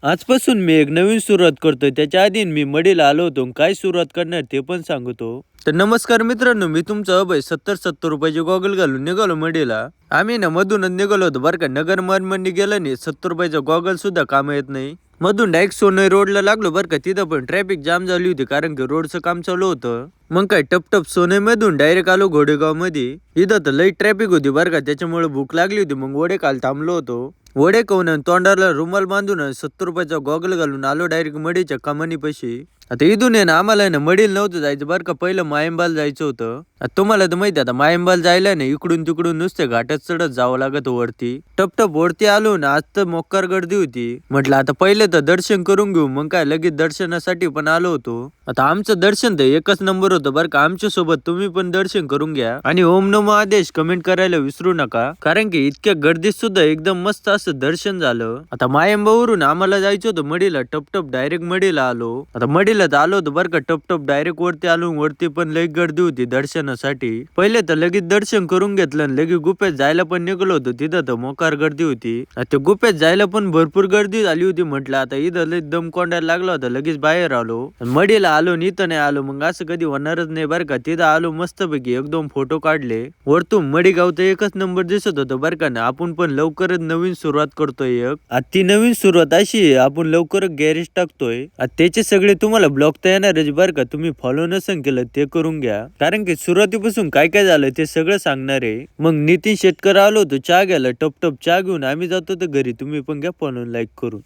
आजपासून मी एक नवीन सुरुवात करतोय. त्याच्या आधी मी मडीला आलो होतो. काय सुरुवात करणार ते पण सांगतो. तर नमस्कार मित्रांनो, मी तुमचा अभय 70-70 रुपयाचे गॉगल घालून निघालो मडीला. आम्ही ना मधूनच निघालो होतो बरं का. नगर मनमाडनी गेलं नाही 70 रुपयाचा गॉगल सुद्धा काम येत नाही. मधून डायरेक्ट सोनई रोडला लागलो बरं का. तिथं पण ट्रॅफिक जाम झाली होती कारण की रोडचं काम चालू होतं. मग काय टप सोनई मधून डायरेक्ट आलो घोडेगाव मध्ये. इथं तर लई ट्रॅफिक होती बरं का, त्याच्यामुळे भूक लागली होती. मग वडे काल थांबलो होतो. वडे खाऊन तोंडाला रुमाल बांधून 70 रुपयाचा गॉगल घालून आलो डायरेक्ट मडीच्या कमानी पैसे. आता इथून आहे ना आम्हाला आहे ना मडीला नव्हतं जायचं बरं का. पहिलं मायंबाल जायचं होतं. आता तुम्हाला तर माहिती आता मायंबाल जायला ना इकडून तिकडून नुसते घाटात चढत जावं लागत वरती. टप वरती आलो ना, आज तर मोक्कार गर्दी होती. म्हटलं आता पहिले तर दर्शन करून घेऊ, मग काय लगेच दर्शनासाठी पण आलो होतो. आता आमचं दर्शन तर एकच नंबर होतं बरं का. आमच्या सोबत तुम्ही पण दर्शन करून घ्या आणि ओम नमो आदेश कमेंट करायला विसरू नका, कारण की इतक्या गर्दीत सुद्धा एकदम मस्त असं दर्शन झालं. आता मायंबावरून आम्हाला जायचं होतं मडीला. टप डायरेक्ट मडीला आलो. आता मडीला आलो होतो बरं का. टप डायरेक्ट वरती आलो. वरती पण लई गर्दी होती दर्शनासाठी. पहिले तर लगेच दर्शन करून घेतलं आणि लगेच गुफेत जायला पण निघलो होतो. तिथं तर मोकार गर्दी होती. त्या गुफेत जायला पण भरपूर गर्दी झाली होती. म्हटलं आता इथं लई दम कोंडायला लागला होता. लगेच बाहेर आलो. मडीला आलो आणि इथं नाही आलो. मग असं कधी होणारच नाही बरं का. तिथं आलो मस्तपैकी एकदम फोटो काढले. वरतून मडीगाव तर एकच नंबर दिसत होतं बरं का. ना आपण पण लवकरच नवीन सुरुवात करतोय एक. आता ती नवीन सुरुवात अशी आहे, आपण लवकरच गॅरेज टाकतोय. त्याचे सगळे तुम्हाला ब्लॉग तर येणारच बरं का. तुम्ही फॉलो नसेल केलं ते करून घ्या, कारण की सुरुवातीपासून काय काय झालं ते सगळं सांगणार आहे. मग नितीन शेटकर आलो होतो चहा घ्यायला. टप चहा घेऊन आम्ही जातो तर घरी. तुम्ही पण घ्या फॉलो लाईक करून.